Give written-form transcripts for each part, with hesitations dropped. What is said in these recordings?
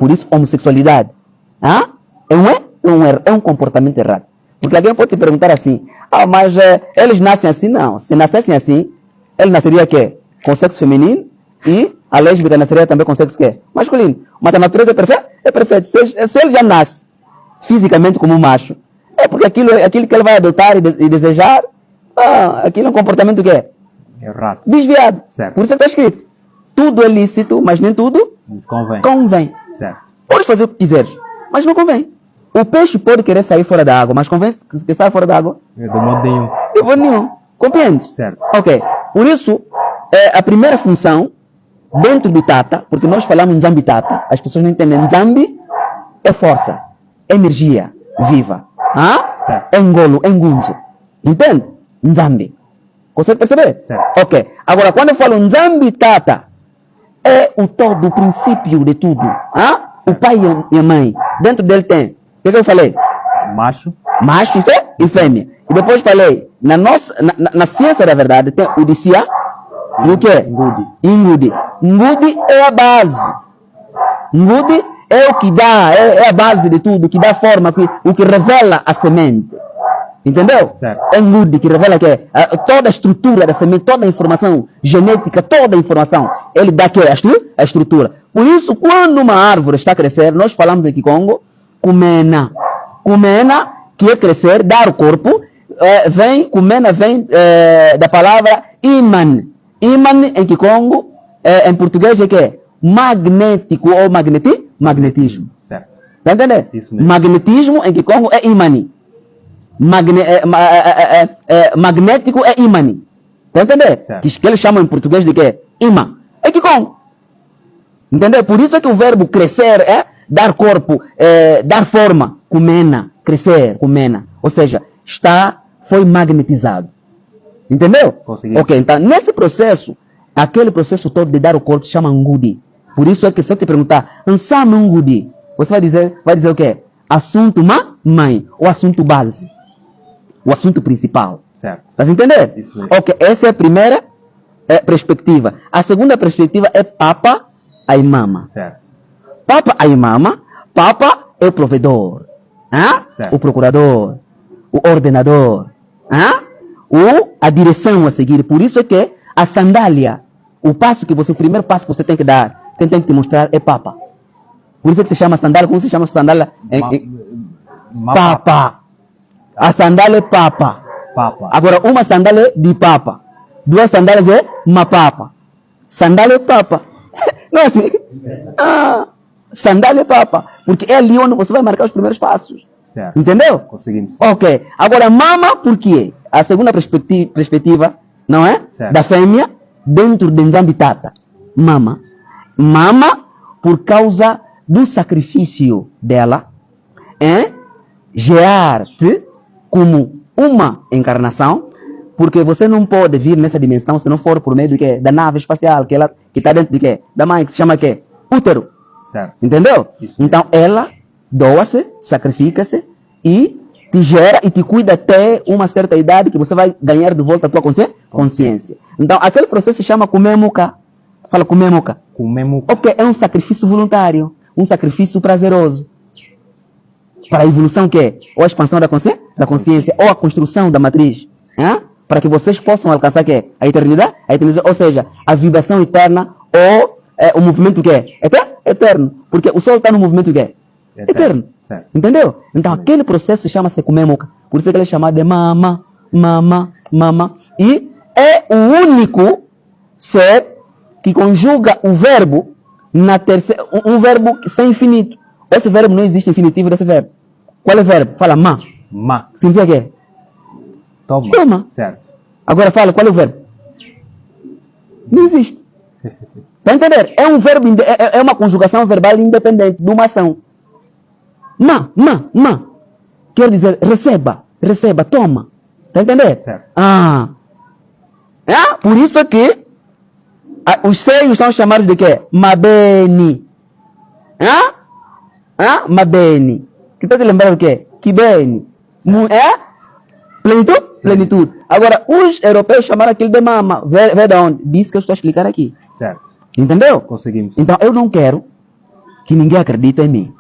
Por isso, homossexualidade é um comportamento errado. Porque alguém pode te perguntar assim, mas eles nascem assim? Não. Se nascessem assim, ele nasceria quê? Com sexo feminino e a lésbica nasceria também com sexo quê? Masculino. Mas a natureza é perfeita? É perfeita. Se ele já nasce fisicamente como um macho, é porque aquilo que ele vai adotar e desejar, aquilo é um comportamento que é errado. Desviado. Certo. Por isso está escrito. Tudo é lícito, mas nem tudo convém. Certo. Podes fazer o que quiseres, mas não convém. O peixe pode querer sair fora da água, mas convém que saia fora da água? De modo nenhum. De modo nenhum. Compreende? Certo. Ok. Por isso, a primeira função, dentro do Tata, porque nós falamos Nzambi Tata, as pessoas não entendem. Nzambi é força, energia viva. Certo. É ngolo, é ngunzo. Entende? Nzambi. Consegue perceber? Certo. Ok. Agora, quando eu falo Nzambi Tata, é o todo, o princípio de tudo. O pai e a mãe. Dentro dele tem. O que eu falei? Macho E fêmea. E depois falei, na ciência da verdade, tem o Dicia e o quê? Ngudi. Ngudi é a base. Ngudi é o que dá, é a base de tudo, que dá forma, o que revela a semente. Entendeu? Certo. É Ngudi que revela que toda a estrutura da semente, toda a informação genética, toda a informação, ele dá que a estrutura. Por isso, quando uma árvore está a crescer, nós falamos em Kikongo, Kumena. Kumena, que é crescer, dar o corpo, Kumena vem da palavra Iman. Iman em Kikongo, em português é que é magnético ou magnetismo. Certo. Está entendendo? Isso mesmo. Magnetismo em Kikongo é Imani. Magnético é Imani. Está entendendo? Que eles chamam em português de quê? Ima. É Kikongo. Entendeu? Por isso é que o verbo crescer é dar corpo, dar forma, kumena, crescer, kumena. Ou seja, foi magnetizado. Entendeu? Consegui. Ok, então nesse processo, aquele processo todo de dar o corpo se chama ngudi. Por isso é que se eu te perguntar, ansame ngudi, você vai dizer o quê? Assunto mãe, ou assunto base, o assunto principal. Certo. Estás a entender? Isso mesmo. Ok, essa é a primeira perspectiva. A segunda perspectiva é papa e mama. Certo. Papa e mama, papa é o provedor, o procurador, o ordenador, a direção a seguir. Por isso é que a sandália, o primeiro passo que você tem que dar, quem tem que te mostrar é papa. Por isso é que se chama sandália. Como se chama sandália? Papa. A sandália é papa. Agora, uma sandália é de papa. Duas sandálias é mapapa. Sandália é papa. Não é assim? Sandália é papa. Porque é ali onde você vai marcar os primeiros passos. Certo. Entendeu? Conseguimos. Ok. Agora, mama, por quê? A segunda perspectiva, não é? Certo. Da fêmea, dentro de Nzambi Tata. Mama. Mama, por causa do sacrifício dela, gerar-te como uma encarnação, porque você não pode vir nessa dimensão se não for por meio do quê? Da nave espacial, que está dentro de quê? Da mãe, que se chama quê? Útero. Certo. Entendeu? Isso. Então ela doa-se, sacrifica-se e te gera e te cuida até uma certa idade que você vai ganhar de volta a tua consciência. Então aquele processo se chama kumemuka. Fala kumemuka. Kumemuka. Ok, é um sacrifício voluntário, um sacrifício prazeroso. Para a evolução que é? Ou a expansão da consciência, ou a construção da matriz. Para que vocês possam alcançar que é? A eternidade, ou seja, a vibração eterna, ou o movimento que é? Eterno. Porque o Sol está no movimento que é? Eterno. Certo. Entendeu? Então aquele processo chama-se kumemuka. Por isso é que ele é chamado de mama. E é o único ser que conjuga o verbo na terceira, um verbo sem infinito. Esse verbo não existe infinitivo desse verbo. Qual é o verbo? Fala ma. Significa o quê? Toma. Certo. Agora fala, qual é o verbo? Não existe. Está a entender? É um verbo, é uma conjugação verbal independente de uma ação. Ma. Quer dizer, receba, toma. Está a entender? Certo. Por isso é que os seios são chamados de quê? Mabeni. Mabeni. Que está te lembrando o quê? Kibeni. Plenitude. Agora, os europeus chamaram aquilo de mama. Vê de onde? Diz que eu estou a explicar aqui. Certo. Entendeu? Conseguimos. Então, eu não quero que ninguém acredita em mim.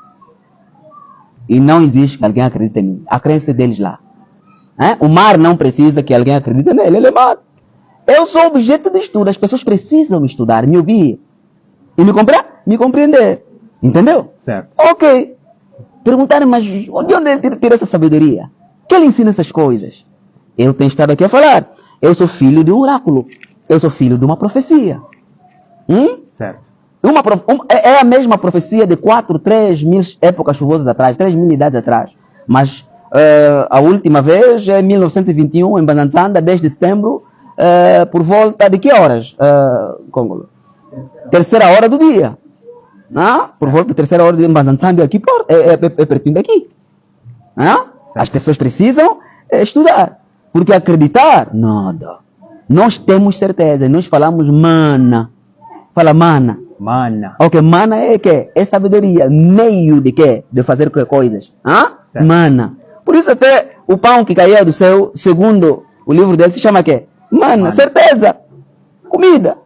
E não existe que alguém acredite em mim. A crença deles lá. O mar não precisa que alguém acredite nele, ele é mar. Eu sou objeto de estudo, as pessoas precisam me estudar, me ouvir. E me compreender. Entendeu? Certo. Ok. Perguntaram, mas de onde ele tira essa sabedoria? Que ele ensina essas coisas? Eu tenho estado aqui a falar. Eu sou filho de um oráculo. Eu sou filho de uma profecia. Certo. É a mesma profecia de 3 mil épocas chuvosas atrás, 3 mil idades atrás. Mas a última vez é 1921, em Bananzanda, 10 de setembro, por volta de que horas, Congolo? Terceira hora do dia. Por volta da terceira hora de Bananzanda, aqui é pertinho daqui. As pessoas precisam estudar. Porque acreditar, nada. Nós temos certeza, nós falamos mana. Fala mana. Mana. Ok, mana é que? É sabedoria, meio de quê? De fazer coisas. Mana. Por isso até o pão que caía do céu, segundo o livro dele, se chama quê? Mana. Certeza. Comida.